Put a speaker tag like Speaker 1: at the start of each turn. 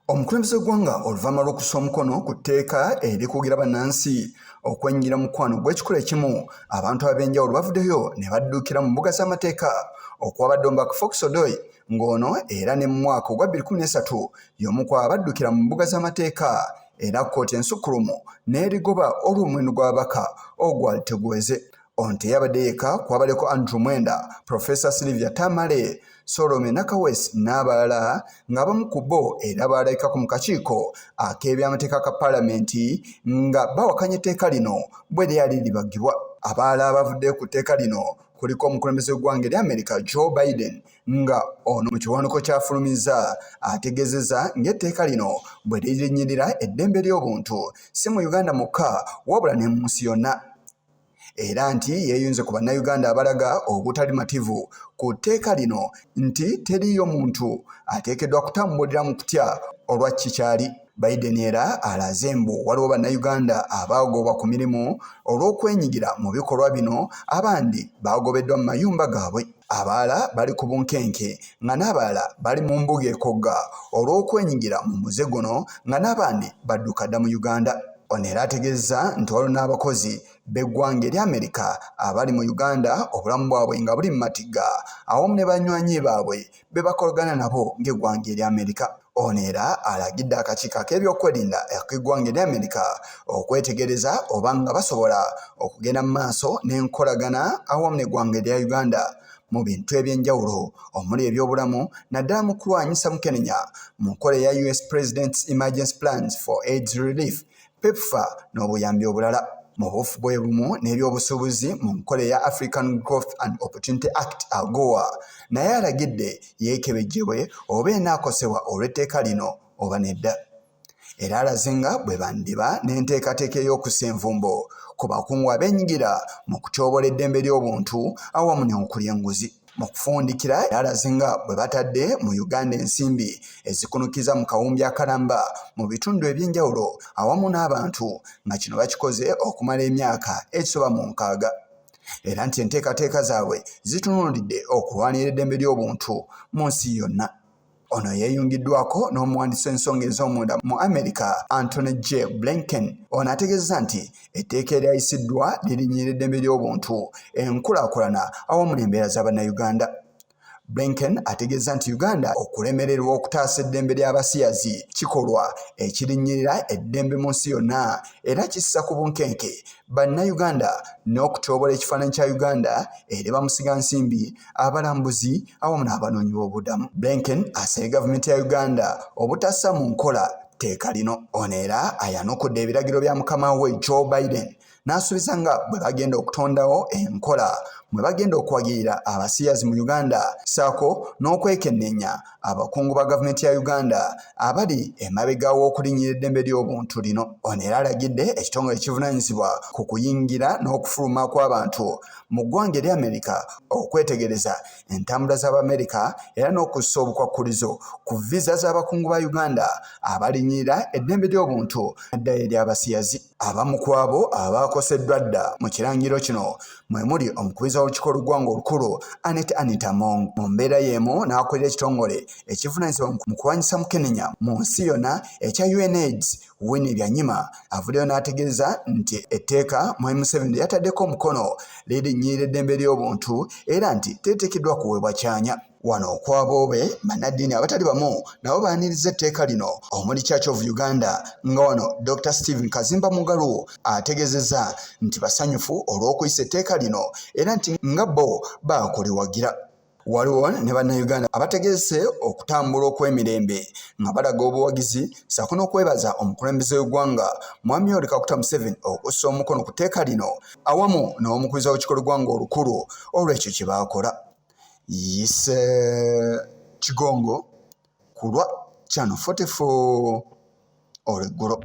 Speaker 1: Omukulembeze w'eggwanga oluvannyuma lw'okussa omukono ku tteeka erikugira bannansi okwenyigira mu mukwano gw'ekikula ekimu, abantu ab'enjawulo bavuddeyo ne badduukira mu mbuga z'amateeka okwabadde Omubaka Fox Odoi ng'ono era ne mu mwaka ogwa 2013 y'omu ku abaddukira mu mbuga z'amateeka era kkooti ensukkulumu n'erigoba olw'omuwendo gw'ababaka ogwali teguweze. Ono teyabadde yekka, kwabaddeko Andrew Mwenda, Professor Sylvia Tamale, Solomon Nakawes n'abalala ng'abamu ku bo era baalabikako mu kakiiko ak'ebyamateeka ka Paalamenti nga bawakanya etteeka lino bwe lyali libagibwa. Abalala abavuddeyo ku tteeka lino kuliko omukulembeze w'eggwanga erya America Joe Biden nga ono mu kiwandiiko ky'afulumizza ategeezezza ng'etteeka lino bwe lirinnyirira eddembe ly'obuntu si mu Uganda mokka wabula ne mu nsi yonna. Era nti yeeyunze ku bannayuganda abalaga obutali mativu ku tteeka lino nti teriiyo muntu ateekeddwa kutambulira mu kutya olwa kikyali. Biden era alaze mbu waliwo bannayuganda abaagobwa ku mirimu olw'okwenyigira mu bikolwa bino, abandi baagobeddwa mu mayumba gaabwe, abalala bali ku bunkenke nga n'abalala bali mu mbuga ekogga olw'okwenyigira mu muze guno nga n'abandi badduka dda mu Uganda. Ono era ategeezza nti waliwo n'abakozi b'eggwanga erya America abali mu Uganda obulamu bwabwe nga buli mu matigga awamu ne banywanyi baabwe be bakolagana nabo ng'eggwanga erya America. Ono era alagidde akakiiko ak'ebyokwerinda ak'eggwanga erya America okwetegereza oba nga basobola okugenda mu maaso n'enkolagana awamu n'eggwanga erya Uganda mu bintu eby'enjawulo omuli ebyobulamu naddala mu kulwanyisa mukenenya mu nkola eya US President's Emergency Plans for AIDS Relief PEPFAR n'obuyambi obulala. Mu bufu bwe bumu n'ebyobusuubuzi mu nkola eya African Growth and Opportunity Act AGOA naye alagidde yeekebejjebwe oba enaakosebwa olw'etteeka lino oba nedda. Era alaze nga bwe bandiba n'enteekateeka ey'okussa envumbo ku bakungu abeenyigira mu kutyobola eddembe ly'obuntu awamu n'okulya enguzi. Mu kufundikira alaze nga bwe batadde mu Uganda ensimbi ezikunukiza mu kawumbi akalamba mu bitundu eby'enjawulo awamu n'abantu nga kino bakikoze okumala emyaka egisoba mu 6. Era nti enteekateeka zaabwe zitunuulidde okulwanira eddembe ly'obuntu mu nsi yonna. Ono yeeyungiddwako n'omuwandiisi w'ensonga ez'omunda mu America Anthony J. Blinken. Ono ategeezza nti etteeka eryayisiddwa lirinnyira eddembe ly'obuntu, enkulaakulana awamu n'embeera z'Abannayuganda. Blinken ategeezza nti Uganda okulemererwa okutaasa eddembe ly'abasiyazi kikolwa ekirinyirira eddembe mu nsi yonna era kissa ku bunkenke bannayuganda n'okutyobola ekifaananyi kya Uganda eri bamusigansimbi, abalambuzi awamu n'abanoonyi b'obubudamu. Blinken asabye gavumenti ya Uganda obutassa mu nkola tteeka lino. Ono era ayanukudde ebiragiro bya mukama we Joe Biden n'asuubiza nga bwe bagenda okutondawo enkola mwe bagenda okuwagirira abasiyazi mu Uganda ssaako n'okwekennenya abakungu ba gavumenti ya Uganda abali emabega w'okulinnyira eddembe ly'obuntu lino. Ono era alagidde ekitongole ekivunaanyizibwa ku kuyingira n'okufuluma kw'abantu mu ggwanga erya America okwetegereza entambula z'Abamerika era n'okussa obukwakkulizo ku visa z'abakungu ba Uganda abalinnyirira eddembe ly'obuntu naddala eri abasiyazi. Abamu ku abo abaakoseddwa dda mu kirangiro kino mwe muli omukubiriza w'olukiiko lw'eggwanga olukulu Anita Among. Mu mbeera y'emu n'akolera ekitongole ekivunaanyizibwa mu kulwanyisa mukenenya mu nsi yonna ekya UNAIDS Winnie Byanyima avuddeyo n'ategeeza nti etteeka Mwami Museveni yataddeko omukono lirinnyirira eddembe ly'obuntu era nti teriteekeddwa kuweebwa kyanya. Wano okwabo be bannaddiini abatali bamu nabo baaniriza etteeka lino omuli Church of Uganda nga wano Dr. Stephen Kazimba Mugalu ategeezezza nti basanyufu olw'okuyisa etteeka lino era nti nga bo baakuliwagira. Waliwo ne bannayuganda abategese okutambula okw'emirembe nga balaga obuwagizi ssaako n'okwebaza omukulembeze w'eggwanga Mwami Yoweri Kaguta Museveni okussa omukono ku tteeka lino awamu n'omukubiriza w'olukiiko lw'eggwanga olukulu olw'ekyo kye baakola. Yise Kigongo ku lwa Channel 44 olweggulo.